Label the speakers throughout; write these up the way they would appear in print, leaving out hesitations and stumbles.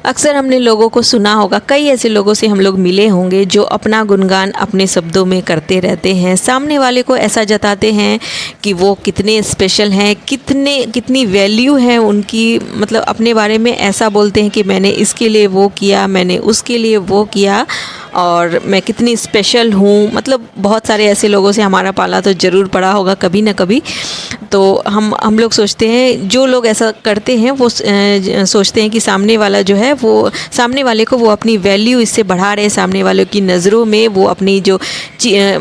Speaker 1: अक्सर हमने लोगों को सुना होगा, कई ऐसे लोगों से हम लोग मिले होंगे जो अपना गुणगान अपने शब्दों में करते रहते हैं, सामने वाले को ऐसा जताते हैं कि वो कितने स्पेशल हैं, कितनी वैल्यू है उनकी, मतलब अपने बारे में ऐसा बोलते हैं कि मैंने इसके लिए वो किया, मैंने उसके लिए वो किया और मैं कितनी स्पेशल हूँ। मतलब बहुत सारे ऐसे लोगों से हमारा पाला तो ज़रूर पड़ा होगा कभी ना कभी। तो हम लोग सोचते हैं, जो लोग ऐसा करते हैं वो सोचते हैं कि सामने वाला जो है वो, सामने वाले को वो अपनी वैल्यू इससे बढ़ा रहे हैं, सामने वालों की नज़रों में वो अपनी जो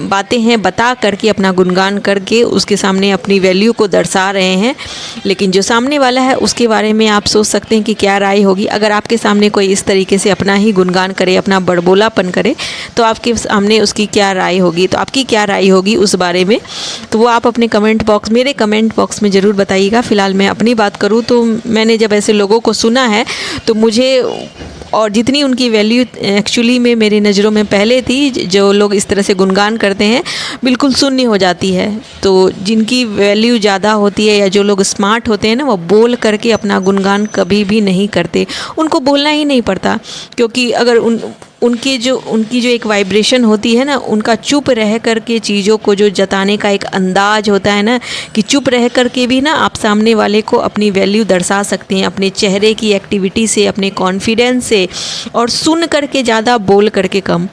Speaker 1: बातें हैं बता करके, अपना गुणगान करके उसके सामने अपनी वैल्यू को दर्शा रहे हैं। लेकिन जो सामने वाला है उसके बारे में आप सोच सकते हैं कि क्या राय होगी अगर आपके सामने कोई इस तरीके से अपना ही गुणगान करे, अपना बड़बोलापन करे, तो आपके सामने उसकी क्या राय होगी, तो आपकी क्या राय होगी उस बारे में। तो वो आप अपने मेरे कमेंट बॉक्स में ज़रूर बताइएगा। फ़िलहाल मैं अपनी बात करूँ तो मैंने जब ऐसे लोगों को सुना है तो मुझे, और जितनी उनकी वैल्यू एक्चुअली में मेरी नज़रों में पहले थी, जो लोग इस तरह से गुणगान करते हैं बिल्कुल शून्य हो जाती है। तो जिनकी वैल्यू ज़्यादा होती है या जो लोग स्मार्ट होते हैं ना, वो बोल करके अपना गुणगान कभी भी नहीं करते, उनको बोलना ही नहीं पड़ता। क्योंकि अगर उनकी जो एक वाइब्रेशन होती है ना, उनका चुप रह करके चीज़ों को जो जताने का एक अंदाज होता है ना, कि चुप रह करके भी ना आप सामने वाले को अपनी वैल्यू दर्शा सकते हैं अपने चेहरे की एक्टिविटी से, अपने कॉन्फिडेंस से, और सुन करके ज़्यादा, बोल करके कम।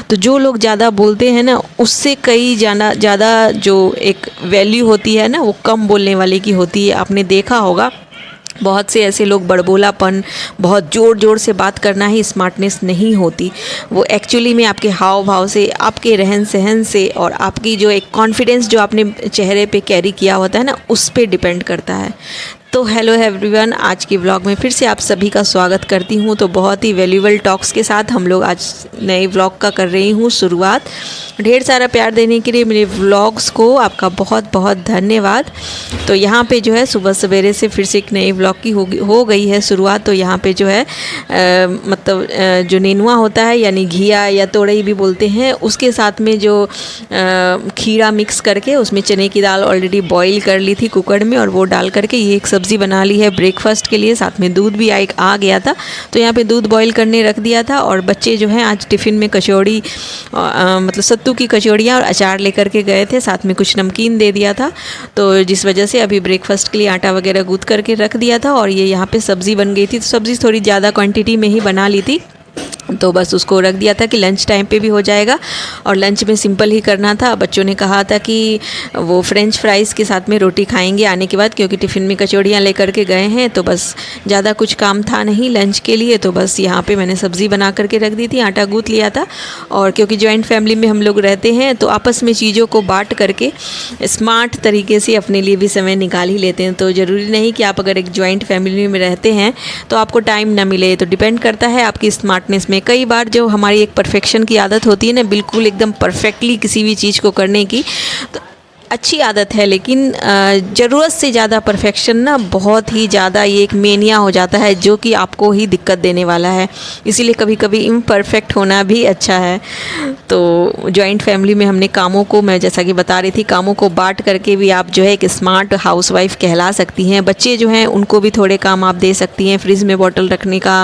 Speaker 1: तो जो लोग ज़्यादा बोलते हैं ना, उससे कई ज़्यादा जो एक वैल्यू होती है ना, वो कम बोलने वाले की होती है। आपने देखा होगा बहुत से ऐसे लोग, बड़बोलापन, बहुत ज़ोर ज़ोर से बात करना ही स्मार्टनेस नहीं होती। वो एक्चुअली में आपके हाव भाव से, आपके रहन सहन से, और आपकी जो एक कॉन्फिडेंस जो आपने चेहरे पे कैरी किया होता है ना, उस पे डिपेंड करता है। तो हेलो एवरीवन, आज की व्लॉग में फिर से आप सभी का स्वागत करती हूँ। तो बहुत ही वैल्यूएबल टॉक्स के साथ हम लोग आज नए व्लॉग का कर रही हूँ शुरुआत। ढेर सारा प्यार देने के लिए मेरे व्लॉग्स को आपका बहुत बहुत धन्यवाद। तो यहाँ पे जो है सुबह सवेरे से फिर से एक नई व्लॉग की हो गई है शुरुआत। तो यहाँ पे जो है जो नेनुआ होता है, यानी घिया या तोरई भी बोलते हैं, उसके साथ में जो खीरा मिक्स करके उसमें चने की दाल ऑलरेडी बॉईल कर ली थी कुकर में, और वो डाल करके ये एक सब्ज़ी बना ली है ब्रेकफास्ट के लिए। साथ में दूध भी आ गया था, तो यहाँ पे दूध बॉईल करने रख दिया था। और बच्चे जो हैं आज टिफ़िन में कचौड़ी, मतलब सत्तू की कचौड़ियाँ और अचार लेकर के गए थे, साथ में कुछ नमकीन दे दिया था। तो जिस वजह से अभी ब्रेकफास्ट के लिए आटा वगैरह गूँथ करके रख दिया था, और ये यहाँ पे सब्ज़ी बन गई थी। तो सब्ज़ी थोड़ी ज़्यादा क्वांटिटी में ही बना ली थी, तो बस उसको रख दिया था कि लंच टाइम पे भी हो जाएगा। और लंच में सिंपल ही करना था। बच्चों ने कहा था कि वो फ्रेंच फ्राइज़ के साथ में रोटी खाएंगे आने के बाद, क्योंकि टिफ़िन में कचौड़ियाँ लेकर के गए हैं। तो बस ज़्यादा कुछ काम था नहीं लंच के लिए, तो बस यहाँ पे मैंने सब्ज़ी बना करके रख दी थी, आटा गूँथ लिया था। और क्योंकि जॉइंट फैमिली में हम लोग रहते हैं, तो आपस में चीज़ों को बाँट करके स्मार्ट तरीके से अपने लिए भी समय निकाल ही लेते हैं। तो ज़रूरी नहीं कि आप अगर एक जॉइंट फैमिली में रहते हैं तो आपको टाइम ना मिले, तो डिपेंड करता है आपकी स्मार्टनेस में। कई बार जो हमारी एक परफेक्शन की आदत होती है ना, बिल्कुल एकदम परफेक्टली किसी भी चीज़ को करने की, तो अच्छी आदत है, लेकिन ज़रूरत से ज़्यादा परफेक्शन ना बहुत ही ज़्यादा ये एक मेनिया हो जाता है, जो कि आपको ही दिक्कत देने वाला है। इसीलिए कभी कभी इम्परफेक्ट होना भी अच्छा है। तो जॉइंट फैमिली में हमने कामों को, मैं जैसा कि बता रही थी, कामों को बांट करके भी आप जो है एक स्मार्ट हाउसवाइफ कहला सकती हैं। बच्चे जो हैं उनको भी थोड़े काम आप दे सकती हैं, फ्रिज में बॉटल रखने का,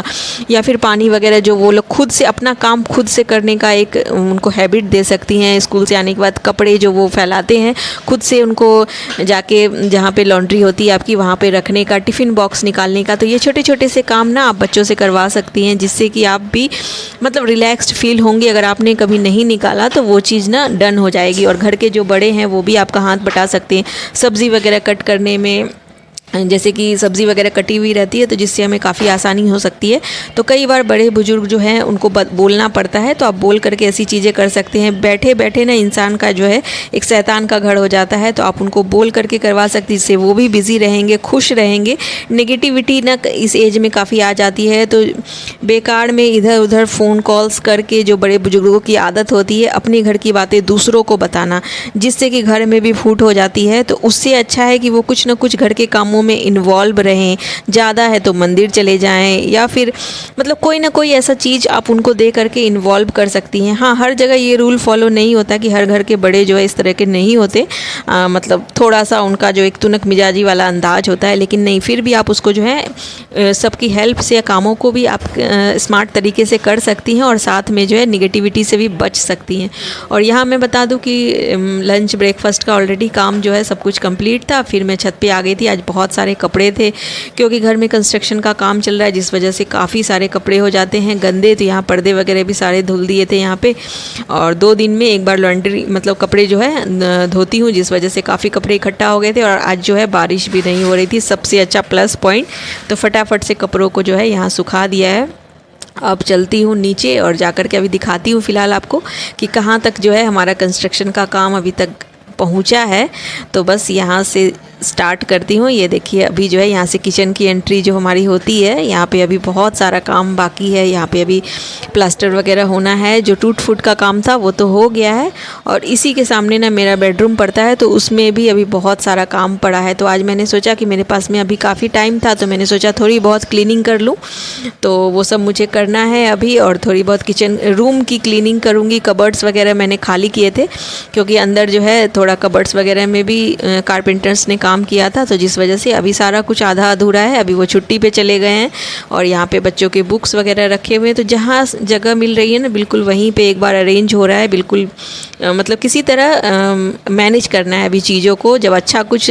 Speaker 1: या फिर पानी वगैरह जो वो लोग खुद से अपना काम खुद से करने का एक उनको हैबिट दे सकती हैं। स्कूल से आने के बाद कपड़े जो वो फैलाते हैं खुद से, उनको जाके जहाँ पे लॉन्ड्री होती है आपकी, वहाँ पे रखने का, टिफ़िन बॉक्स निकालने का। तो ये छोटे छोटे से काम ना आप बच्चों से करवा सकती हैं, जिससे कि आप भी मतलब रिलैक्स्ड फील होंगी। अगर आपने कभी नहीं निकाला तो वो चीज़ ना डन हो जाएगी। और घर के जो बड़े हैं वो भी आपका हाथ बटा सकते हैं सब्ज़ी वगैरह कट करने में, जैसे कि सब्ज़ी वगैरह कटी हुई रहती है, तो जिससे हमें काफ़ी आसानी हो सकती है। तो कई बार बड़े बुजुर्ग जो हैं उनको बोलना पड़ता है, तो आप बोल करके ऐसी चीज़ें कर सकते हैं। बैठे बैठे ना इंसान का जो है एक शैतान का घर हो जाता है, तो आप उनको बोल करके करवा सकती हैं, जिससे वो भी बिज़ी रहेंगे, खुश रहेंगे। नेगेटिविटी ना इस एज में काफ़ी आ जाती है, तो बेकार में इधर उधर फ़ोन कॉल्स करके जो बड़े बुजुर्गों की आदत होती है अपने घर की बातें दूसरों को बताना, जिससे कि घर में भी फूट हो जाती है। तो उससे अच्छा है कि वो कुछ ना कुछ घर के कामों कामों में इन्वॉल्व रहें, ज़्यादा है तो मंदिर चले जाएं, या फिर मतलब कोई ना कोई ऐसा चीज़ आप उनको दे करके इन्वॉल्व कर सकती हैं। हाँ, हर जगह ये रूल फॉलो नहीं होता कि हर घर के बड़े जो है इस तरह के नहीं होते, मतलब थोड़ा सा उनका जो एक तुनक मिजाजी वाला अंदाज होता है, लेकिन नहीं, फिर भी आप उसको जो है सबकी हेल्प से या कामों को भी आप स्मार्ट तरीके से कर सकती हैं और साथ में जो है निगेटिविटी से भी बच सकती हैं। और यहाँ मैं बता दूँ कि लंच ब्रेकफास्ट का ऑलरेडी काम जो है सब कुछ कंप्लीट था। फिर मैं छत पे आ गई थी। आज बहुत सारे कपड़े थे क्योंकि घर में कंस्ट्रक्शन का काम चल रहा है, जिस वजह से काफ़ी सारे कपड़े हो जाते हैं गंदे। तो यहाँ पर्दे वगैरह भी सारे धुल दिए थे यहाँ पे, और 2 दिन में एक बार लॉन्ड्री मतलब कपड़े जो है धोती हूँ, जिस वजह से काफ़ी कपड़े इकट्ठा हो गए थे। और आज जो है बारिश भी नहीं हो रही थी, सबसे अच्छा प्लस पॉइंट। तो फटाफट से कपड़ों को जो है यहाँ सुखा दिया है। अब चलती हूँ नीचे और जाकर के अभी दिखाती हूँ फ़िलहाल आपको कि कहाँ तक जो है हमारा कंस्ट्रक्शन का काम अभी तक पहुँचा है। तो बस यहाँ से स्टार्ट करती हूँ। ये देखिए, अभी जो है यहाँ से किचन की एंट्री जो हमारी होती है, यहाँ पे अभी बहुत सारा काम बाकी है। यहाँ पे अभी प्लास्टर वगैरह होना है। जो टूट फूट का काम था वो तो हो गया है, और इसी के सामने ना मेरा बेडरूम पड़ता है, तो उसमें भी अभी बहुत सारा काम पड़ा है। तो आज मैंने सोचा कि मेरे पास में अभी काफ़ी टाइम था, तो मैंने सोचा थोड़ी बहुत क्लीनिंग कर लूँ। तो वो सब मुझे करना है अभी, और थोड़ी बहुत किचन रूम की क्लीनिंग करूँगी। कबर्ड्स वगैरह मैंने खाली किए थे क्योंकि अंदर जो है थोड़ा कबर्ड्स वगैरह में भी कारपेंटर्स ने काम किया था, तो जिस वजह से अभी सारा कुछ आधा अधूरा है। अभी वो छुट्टी पे चले गए हैं, और यहाँ पे बच्चों के बुक्स वगैरह रखे हुए हैं। तो जहाँ जगह मिल रही है ना, बिल्कुल वहीं पे एक बार अरेंज हो रहा है। बिल्कुल मतलब किसी तरह मैनेज करना है अभी चीज़ों को। जब अच्छा कुछ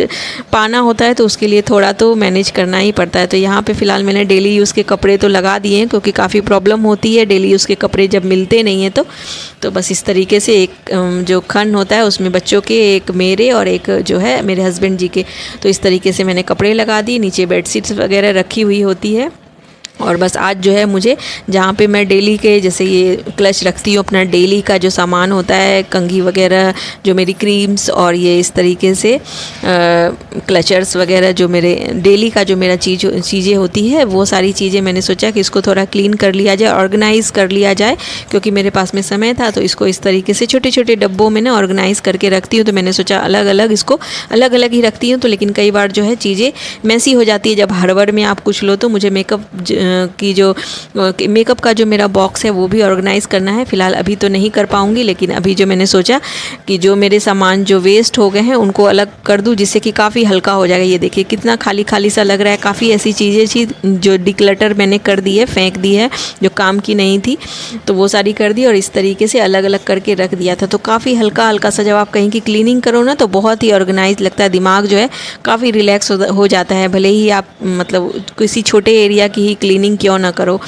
Speaker 1: पाना होता है तो उसके लिए थोड़ा तो मैनेज करना ही पड़ता है। तो यहाँ पे फ़िलहाल मैंने डेली यूज़ के कपड़े तो लगा दिए हैं, क्योंकि काफ़ी प्रॉब्लम होती है डेली यूज़ के कपड़े जब मिलते नहीं हैं। तो बस इस तरीके से एक जो खन होता है उसमें बच्चों के, एक मेरे और एक जो है मेरे हस्बैंड जी के, तो इस तरीके से मैंने कपड़े लगा दिए। नीचे बेडशीट्स वगैरह रखी हुई होती है। और बस आज जो है मुझे जहाँ पे मैं डेली के, जैसे ये क्लच रखती हूँ, अपना डेली का जो सामान होता है, कंघी वगैरह, जो मेरी क्रीम्स, और ये इस तरीके से क्लचर्स वगैरह, जो मेरे डेली का जो मेरा चीज़ें होती है, वो सारी चीज़ें मैंने सोचा कि इसको थोड़ा क्लीन कर लिया जाए, ऑर्गेनाइज़ कर लिया जाए। क्योंकि मेरे पास में समय था, तो इसको इस तरीके से छोटे छोटे डब्बों में ना ऑर्गेनाइज़ करके रखती हूँ। तो मैंने सोचा अलग अलग इसको अलग अलग ही रखती हूँ। तो लेकिन कई बार जो है चीज़ें मैसी हो जाती है जब हड़बड़ में आप कुछ लो। तो मुझे मेकअप की जो मेकअप का जो मेरा बॉक्स है वो भी ऑर्गेनाइज़ करना है। फ़िलहाल अभी तो नहीं कर पाऊँगी, लेकिन अभी जो मैंने सोचा कि जो मेरे सामान जो वेस्ट हो गए हैं उनको अलग कर दूँ, जिससे कि काफ़ी हल्का हो जाएगा। ये देखिए कितना खाली खाली सा लग रहा है। काफ़ी ऐसी चीज़ें थी जो डिक्लटर मैंने कर दी है, फेंक दी है, जो काम की नहीं थी, तो वो सारी कर दी और इस तरीके से अलग अलग करके रख दिया था। तो काफ़ी हल्का हल्का सा जब आप कहीं की क्लीनिंग करो ना, तो बहुत ही ऑर्गेनाइज लगता है। दिमाग जो है काफ़ी रिलैक्स हो जाता है, भले ही आप मतलब किसी छोटे एरिया की ही क्लीनिंग क्यों ना करो।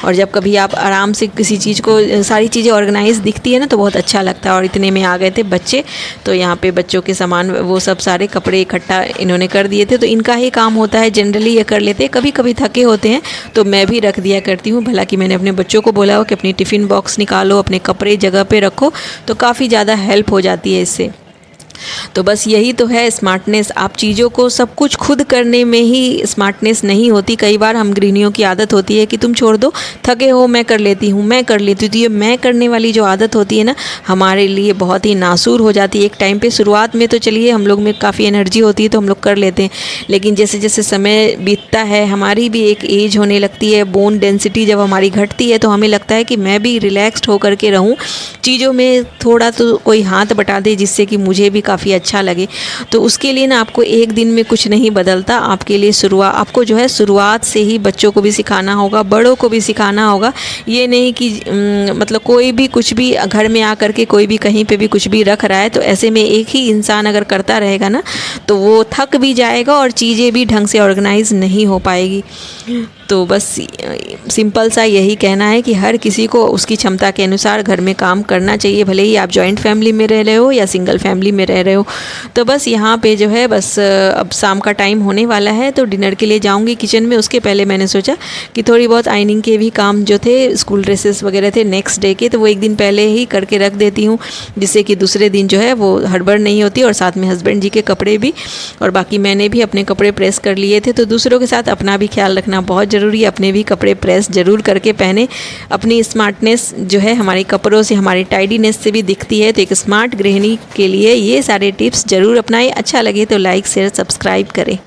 Speaker 1: और जब कभी आप आराम से किसी चीज़ को, सारी चीज़ें ऑर्गेनाइज दिखती है ना, तो बहुत अच्छा लगता है। और इतने में आ गए थे बच्चे, तो यहाँ पे बच्चों के सामान वो सब सारे कपड़े इकट्ठा इन्होंने कर दिए थे। तो इनका ही काम होता है, जनरली ये कर लेते हैं। कभी कभी थके होते हैं तो मैं भी रख दिया करती हूँ। भला कि मैंने अपने बच्चों को बोला हो कि अपनी टिफ़िन बॉक्स निकालो, अपने कपड़े जगह पे रखो, तो काफ़ी ज़्यादा हेल्प हो जाती है इससे। तो बस यही तो है स्मार्टनेस। आप चीज़ों को सब कुछ खुद करने में ही स्मार्टनेस नहीं होती। कई बार हम गृहिणियों की आदत होती है कि तुम छोड़ दो, थके हो, मैं कर लेती हूँ, मैं कर लेती हूँ। तो ये मैं करने वाली जो आदत होती है ना, हमारे लिए बहुत ही नासूर हो जाती है। एक टाइम पे शुरुआत में तो चलिए हम लोग में काफ़ी एनर्जी होती है तो हम लोग कर लेते हैं, लेकिन जैसे जैसे समय बीतता है, हमारी भी एक एज होने लगती है, बोन डेंसिटी जब हमारी घटती है, तो हमें लगता है कि मैं भी रिलैक्स्ड होकर के रहूँ, चीज़ों में थोड़ा तो कोई हाथ बटा दे जिससे कि मुझे भी काफ़ी अच्छा लगे। तो उसके लिए ना आपको एक दिन में कुछ नहीं बदलता। आपके लिए आपको जो है शुरुआत से ही बच्चों को भी सिखाना होगा, बड़ों को भी सिखाना होगा। ये नहीं कि मतलब कोई भी कुछ भी घर में आकर के कोई भी कहीं पे भी कुछ भी रख रहा है, तो ऐसे में एक ही इंसान अगर करता रहेगा ना, तो वो थक भी जाएगा और चीज़ें भी ढंग से ऑर्गेनाइज नहीं हो पाएगी। तो बस सिंपल सा यही कहना है कि हर किसी को उसकी क्षमता के अनुसार घर में काम करना चाहिए, भले ही आप जॉइंट फैमिली में रह रहे हो या सिंगल फैमिली में रह रहे हो। तो बस यहाँ पे जो है बस अब शाम का टाइम होने वाला है, तो डिनर के लिए जाऊँगी किचन में। उसके पहले मैंने सोचा कि थोड़ी बहुत आइनिंग के भी काम जो थे, स्कूल ड्रेसेस वगैरह थे नेक्स्ट डे के, तो वो एक दिन पहले ही करके रख देती हूँ, जिससे कि दूसरे दिन जो है वो हड़बड़ नहीं होती। और साथ में हस्बैंड जी के कपड़े भी, और बाकी मैंने भी अपने कपड़े प्रेस कर लिए थे। तो दूसरों के साथ अपना भी ख्याल रखना बहुत ज़रूरी है। अपने भी कपड़े प्रेस ज़रूर करके पहने। अपनी स्मार्टनेस जो है हमारे कपड़ों से, हमारी टाइडीनेस से भी दिखती है। तो एक स्मार्ट गृहिणी के लिए ये सारे टिप्स ज़रूर अपनाएं। अच्छा लगे तो लाइक शेयर सब्सक्राइब करें।